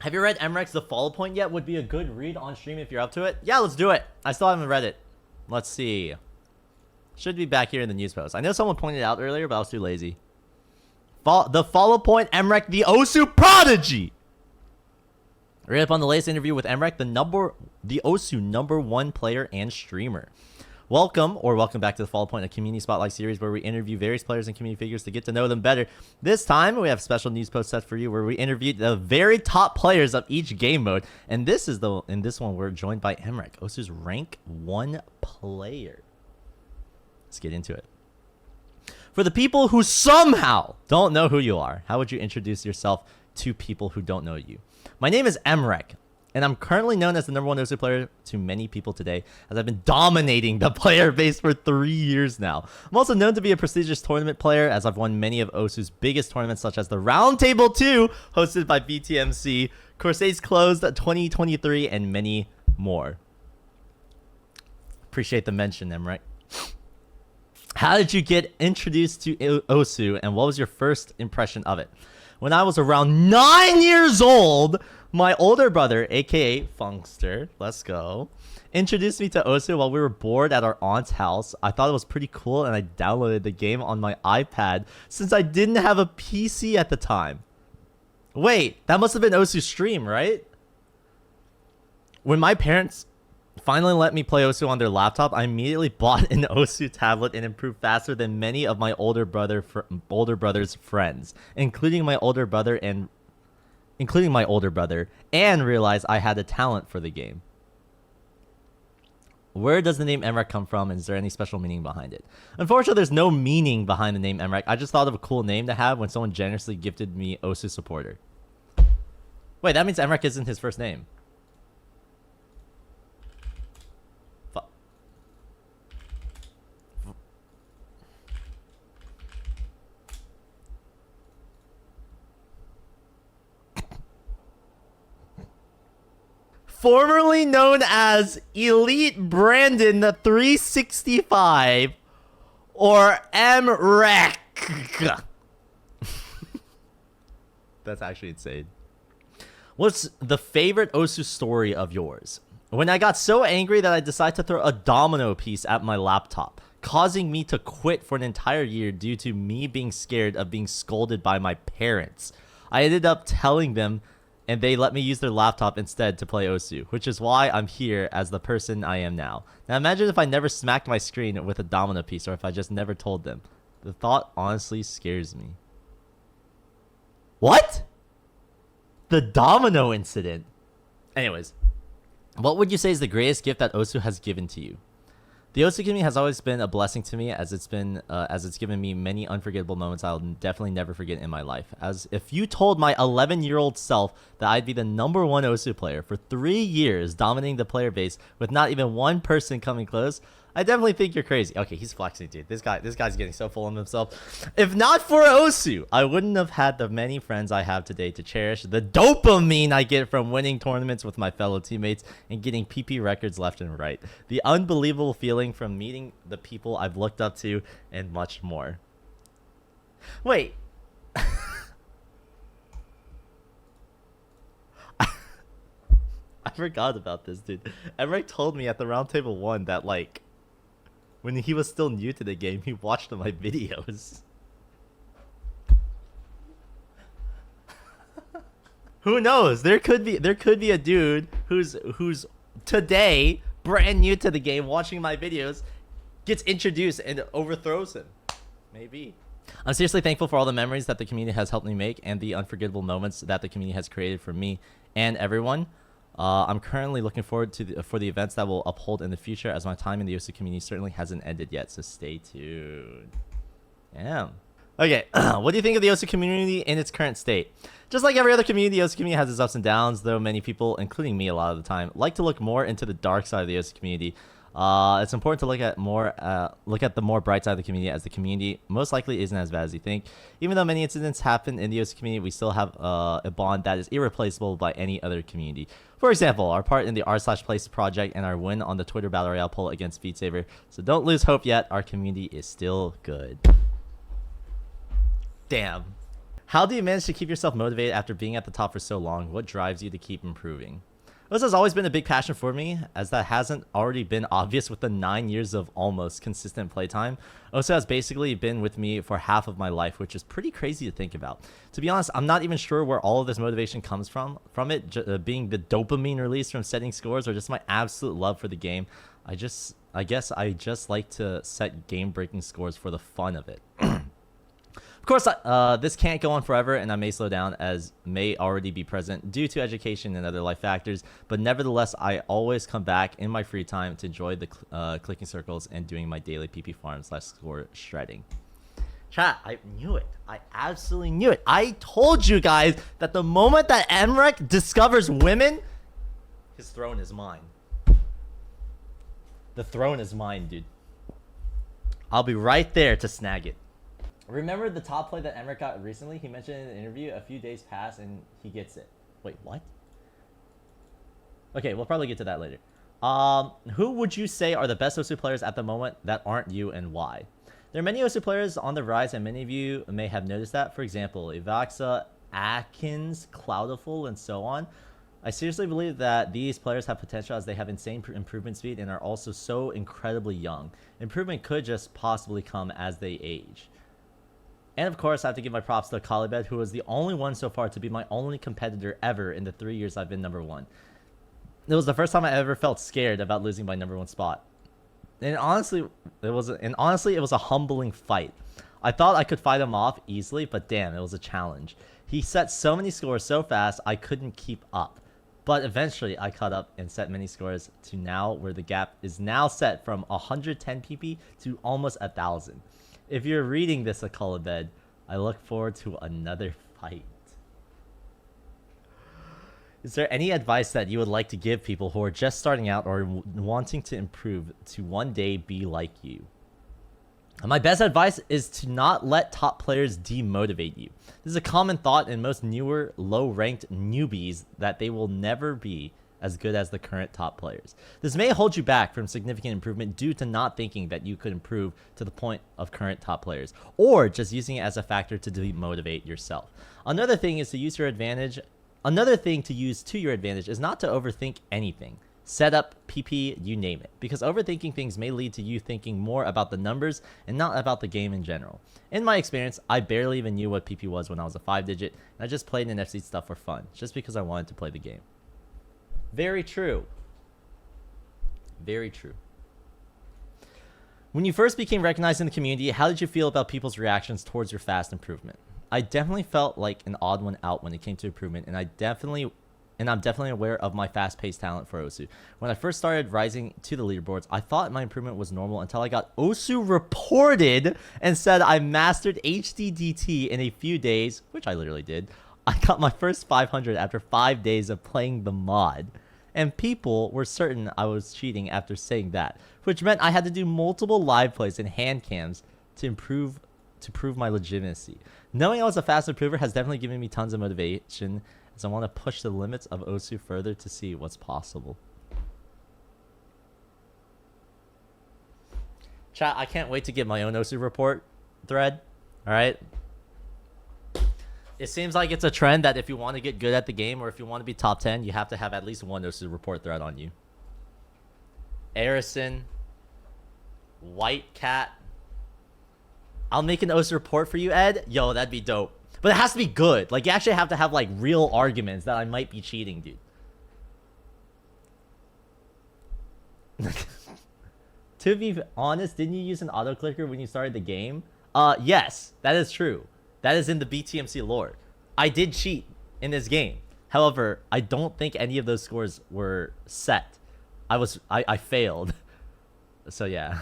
Have you read MREKK's The Followpoint yet? Would be a good read on stream if you're up to it. Yeah, let's do it. I still haven't read it. Let's see. Should be back here in the news post. I know someone pointed it out earlier, but I was too lazy. The Followpoint MREKK, the OSU Prodigy. Right up on the latest interview with MREKK, the OSU #1 player and streamer. Welcome back to the Followpoint, a community spotlight series where we interview various players and community figures to get to know them better. This time, we have special news post set for you where we interviewed the very top players of each game mode. And in this one, we're joined by MREKK, OSU's rank 1 player. Let's get into it. For the people who somehow don't know who you are, how would you introduce yourself to people who don't know you? My name is MREKK, and I'm currently known as the #1 OSU player to many people today, as I've been dominating the player base for 3 years now. I'm also known to be a prestigious tournament player, as I've won many of OSU's biggest tournaments, such as the Roundtable 2, hosted by BTMC, Corsairs Closed 2023, and many more. Appreciate the mention, MREKK. How did you get introduced to OSU, and what was your first impression of it? When I was around 9 years old, my older brother, aka Funkster, let's go, introduced me to OSU while we were bored at our aunt's house. I thought it was pretty cool, and I downloaded the game on my iPad since I didn't have a PC at the time. Wait, that must have been OSU's stream, right? When my parents finally let me play OSU on their laptop, I immediately bought an OSU tablet and improved faster than many of my older brother's friends, including my older brother, and realized I had a talent for the game. Where does the name MREKK come from, and is there any special meaning behind it? Unfortunately, there's no meaning behind the name MREKK. I just thought of a cool name to have when someone generously gifted me OSU supporter. Wait, that means MREKK isn't his first name. Formerly known as Elite Brandon 365 or MREKK. That's actually insane. What's the favorite OSU story of yours? When I got so angry that I decided to throw a domino piece at my laptop, causing me to quit for an entire year due to me being scared of being scolded by my parents. I ended up telling them, and they let me use their laptop instead to play OSU, which is why I'm here as the person I am now. Now imagine if I never smacked my screen with a domino piece, or if I just never told them. The thought honestly scares me. What? The domino incident. Anyways, what would you say is the greatest gift that OSU has given to you? The OSU community has always been a blessing to me, as it's given me many unforgettable moments I'll definitely never forget in my life. As if you told my 11-year-old self that I'd be the #1 OSU player for 3 years, dominating the player base with not even one person coming close, I definitely think you're crazy. Okay, he's flexing, dude. This guy's getting so full of himself. If not for OSU, I wouldn't have had the many friends I have today to cherish the dopamine I get from winning tournaments with my fellow teammates and getting PP records left and right. The unbelievable feeling from meeting the people I've looked up to, and much more. Wait. I forgot about this, dude. MREKK told me at the Roundtable 1 that, like, when he was still new to the game, he watched my videos. Who knows? There could be a dude who's today brand new to the game, watching my videos, gets introduced and overthrows him. Maybe. I'm seriously thankful for all the memories that the community has helped me make, and the unforgettable moments that the community has created for me and everyone. I'm currently looking forward to for the events that will uphold in the future, as my time in the OSU community certainly hasn't ended yet, so stay tuned. Damn. Okay, what do you think of the OSU community in its current state? Just like every other community, the OSU community has its ups and downs, though many people, including me a lot of the time, like to look more into the dark side of the OSU community. It's important to look at the more bright side of the community, as the community most likely isn't as bad as you think. Even though many incidents happen in the OSU community, we still have a bond that is irreplaceable by any other community. For example, our part in the r/places project and our win on the Twitter Battle Royale poll against Beat Saber. So don't lose hope yet. Our community is still good. Damn. How do you manage to keep yourself motivated after being at the top for so long? What drives you to keep improving? This has always been a big passion for me, as that hasn't already been obvious with the 9 years of almost consistent playtime. OSU has basically been with me for half of my life, which is pretty crazy to think about. To be honest, I'm not even sure where all of this motivation comes from it being the dopamine release from setting scores or just my absolute love for the game. I guess I just like to set game-breaking scores for the fun of it. Of course, this can't go on forever, and I may slow down as may already be present due to education and other life factors, but nevertheless, I always come back in my free time to enjoy the clicking circles and doing my daily PP farm / score shredding. Chat, I knew it. I absolutely knew it. I told you guys that the moment that MREKK discovers women, his throne is mine. The throne is mine, dude. I'll be right there to snag it. Remember the top play that MREKK got recently? He mentioned in an interview, a few days pass and he gets it. Wait, what? Okay, we'll probably get to that later. Who would you say are the best OSU players at the moment that aren't you, and why? There are many OSU players on the rise, and many of you may have noticed that. For example, Yayaka, Atkins, Cloudiful, and so on. I seriously believe that these players have potential as they have insane improvement speed and are also so incredibly young. Improvement could just possibly come as they age. And of course, I have to give my props to Kalibed, who was the only one so far to be my only competitor ever in the 3 years I've been #1. It was the first time I ever felt scared about losing my #1 spot. And honestly, it was a humbling fight. I thought I could fight him off easily, but damn, it was a challenge. He set so many scores so fast, I couldn't keep up. But eventually, I caught up and set many scores to now where the gap is now set from 110 PP to almost 1,000. If you're reading this, Akalabed, I look forward to another fight. Is there any advice that you would like to give people who are just starting out or wanting to improve to one day be like you? My best advice is to not let top players demotivate you. This is a common thought in most newer, low-ranked newbies that they will never be as good as the current top players. This may hold you back from significant improvement due to not thinking that you could improve to the point of current top players, or just using it as a factor to demotivate yourself. Another thing to use to your advantage is not to overthink anything. Setup, PP, you name it. Because overthinking things may lead to you thinking more about the numbers and not about the game in general. In my experience, I barely even knew what PP was when I was a 5-digit, and I just played in FC stuff for fun, just because I wanted to play the game. Very true. Very true. When you first became recognized in the community, how did you feel about people's reactions towards your fast improvement? I definitely felt like an odd one out when it came to improvement, and I'm definitely aware of my fast-paced talent for OSU. When I first started rising to the leaderboards, I thought my improvement was normal until I got OSU reported and said I mastered HDDT in a few days, which I literally did. I got my first 500 after 5 days of playing the mod. And people were certain I was cheating after saying that, which meant I had to do multiple live plays and hand cams to prove my legitimacy. Knowing I was a fast improver has definitely given me tons of motivation, as I want to push the limits of OSU further to see what's possible. Chat, I can't wait to get my own OSU report thread. Alright? It seems like it's a trend that if you want to get good at the game or if you want to be top 10, you have to have at least one OSU report thread on you. Arison, White Cat. I'll make an OSU report for you, Ed. Yo, that'd be dope. But it has to be good. Like, you actually have to have, like, real arguments that I might be cheating, dude. To be honest, didn't you use an auto-clicker when you started the game? Yes, that is true. That is in the BTMC lore. I did cheat in this game. However, I don't think any of those scores were set. I failed. So yeah.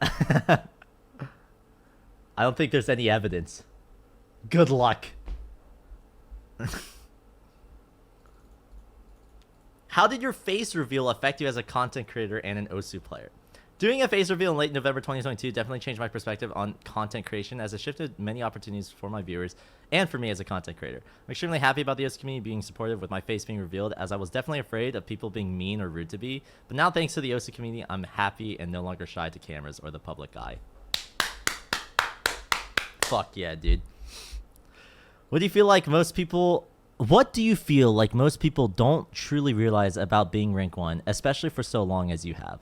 I don't think there's any evidence. Good luck. How did your face reveal affect you as a content creator and an OSU player? Doing a face reveal in late November 2022 definitely changed my perspective on content creation, as it shifted many opportunities for my viewers and for me as a content creator. I'm extremely happy about the OSU community being supportive with my face being revealed, as I was definitely afraid of people being mean or rude to me. But now, thanks to the OSU community, I'm happy and no longer shy to cameras or the public eye. Fuck yeah, dude. What do you feel like most people... What do you feel like most people don't truly realize about being rank 1, especially for so long as you have?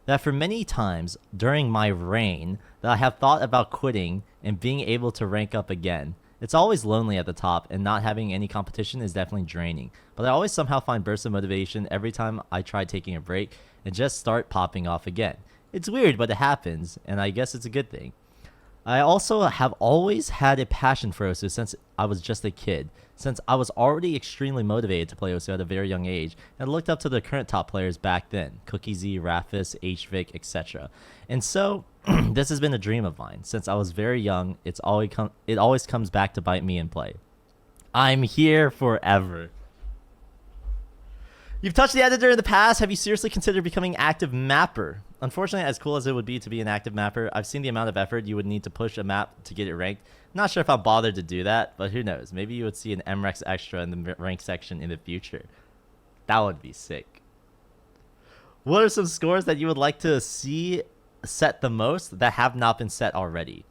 That for many times during my reign that I have thought about quitting and being able to rank up again. It's always lonely at the top, and not having any competition is definitely draining. But I always somehow find bursts of motivation every time I try taking a break and just start popping off again. It's weird, but it happens, and I guess it's a good thing. I also have always had a passion for OSU since I was just a kid, since I was already extremely motivated to play OSU at a very young age, and looked up to the current top players back then, Cookie Z, Rafis, HVic, etc. And so, this has been a dream of mine. Since I was very young, it always comes back to bite me in play. I'm here forever. You've touched the editor in the past. Have you seriously considered becoming active mapper? Unfortunately, as cool as it would be to be an active mapper, I've seen the amount of effort you would need to push a map to get it ranked. Not sure if I'll bother to do that, but who knows? Maybe you would see an MREKK extra in the rank section in the future. That would be sick. What are some scores that you would like to see set the most that have not been set already?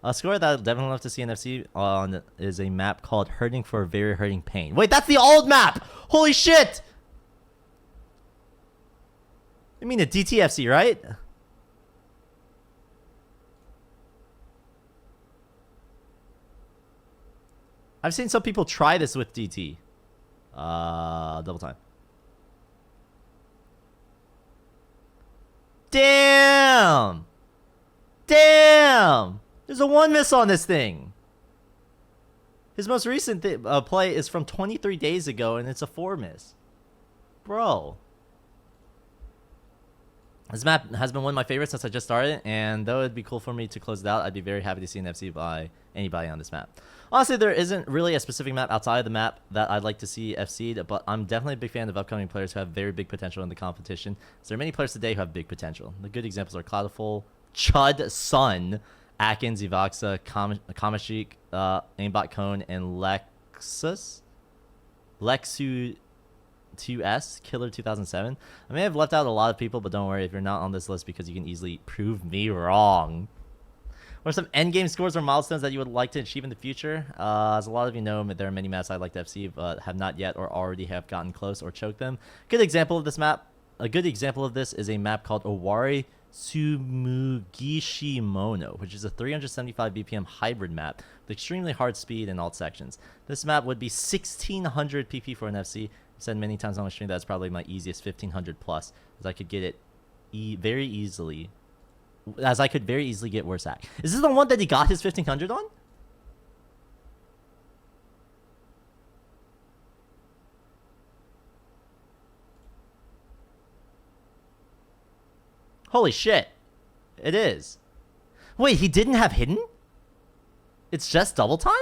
A score that I'd definitely love to see NFC on is a map called Hurting for Very Hurting Pain. Wait, that's the old map! Holy shit! You mean the DTFC, right? I've seen some people try this with DT. Double time. Damn! Damn! There's a 1 miss on this thing. His most recent play is from 23 days ago, and it's a 4 miss. Bro. This map has been one of my favorites since I just started, and though it'd be cool for me to close it out, I'd be very happy to see an FC by anybody on this map. Honestly, there isn't really a specific map outside of the map that I'd like to see FC'd, but I'm definitely a big fan of upcoming players who have very big potential in the competition. So there are many players today who have big potential. The good examples are Cloudful, Chud, Sun, Atkins, Evoxa, Kamashik, Aimbot Cone, and Lexu 2S, Killer 2007. I may have left out a lot of people, but don't worry if you're not on this list because you can easily prove me wrong. What are some endgame scores or milestones that you would like to achieve in the future? As a lot of you know, there are many maps I'd like to FC, but have not yet or already have gotten close or choked them. Good example of this map. A good example of this is a map called Owari Tsumugishimono, which is a 375 BPM hybrid map with extremely hard speed in all sections. This map would be 1600 PP for an FC. I've said many times on my stream that's probably my easiest 1500 plus, as I could get it very easily. As I could very easily get worse at. Is this the one that he got his 1500 on? Holy shit. It is. Wait, he didn't have hidden? It's just double time?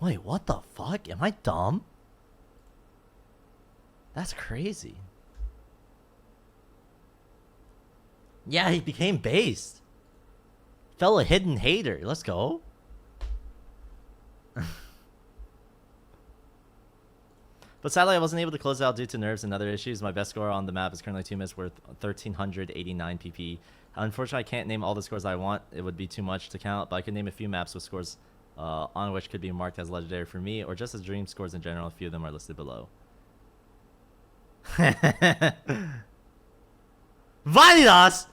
Wait, what the fuck? Am I dumb? That's crazy. Yeah, he became based. Fell a hidden hater. Let's go. But sadly, I wasn't able to close it out due to nerves and other issues. My best score on the map is currently 2 minutes worth 1389 PP. Unfortunately, I can't name all the scores I want. It would be too much to count, but I can name a few maps with scores on which could be marked as legendary for me, or just as dream scores in general. A few of them are listed below. Vanitas!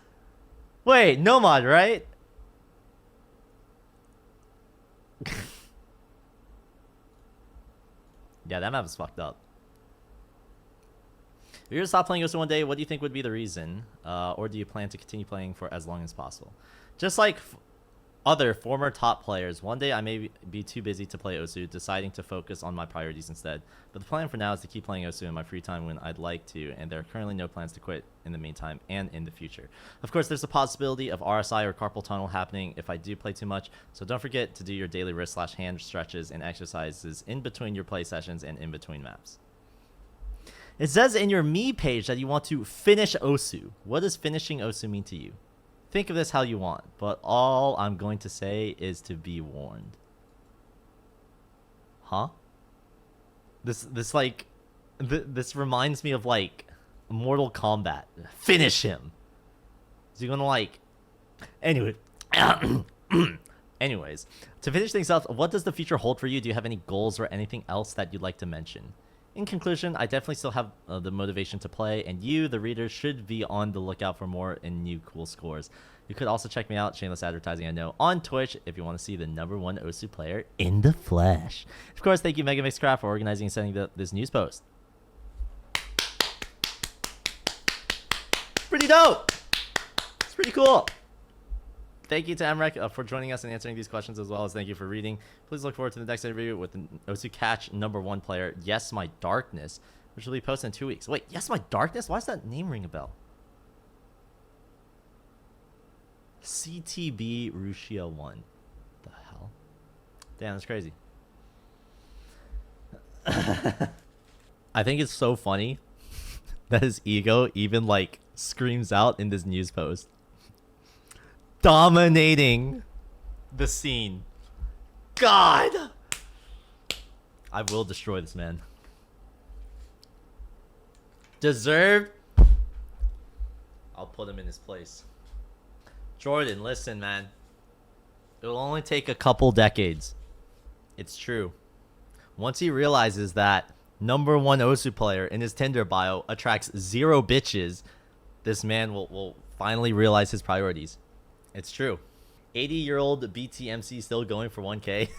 Wait, Nomad, right? Yeah, that map is fucked up. If you were to stop playing Ghost one day, what do you think would be the reason? Or do you plan to continue playing for as long as possible? Just like other former top players, one day I may be too busy to play OSU, deciding to focus on my priorities instead. But the plan for now is to keep playing OSU in my free time when I'd like to, and there are currently no plans to quit in the meantime and in the future. Of course, there's a possibility of RSI or carpal tunnel happening if I do play too much, so don't forget to do your daily wrist/hand stretches and exercises in between your play sessions and in between maps. It says in your me page that you want to finish OSU. What does finishing OSU mean to you? Think of this how you want, but all I'm going to say is to be warned. Huh? This reminds me of like Mortal Kombat. Finish him. Is he gonna like? Anyway, Anyways, to finish things up, what does the future hold for you? Do you have any goals or anything else that you'd like to mention? In conclusion, I definitely still have the motivation to play, and you, the reader, should be on the lookout for more and new cool scores. You could also check me out, shameless advertising I know, on Twitch if you want to see the #1 OSU player in the flesh. Of course, thank you MegaMixCraft for organizing and sending this news post. Pretty dope! It's pretty cool. Thank you to MREKK for joining us and answering these questions, as well as thank you for reading. Please look forward to the next interview with the OSU Catch #1 player, Yes My Darkness, which will be posted in 2 weeks. Wait, Yes My Darkness? Why does that name ring a bell? CTB Rushia 1. The hell? Damn, that's crazy. I think it's so funny that his ego even like screams out in this news post. Dominating the scene. God! I will destroy this man. Deserved? I'll put him in his place. Jordan, listen, man. It will only take a couple decades. It's true. Once he realizes that #1 OSU player in his Tinder bio attracts 0 bitches, this man will finally realize his priorities. It's true. 80-year-old BTMC still going for 1K.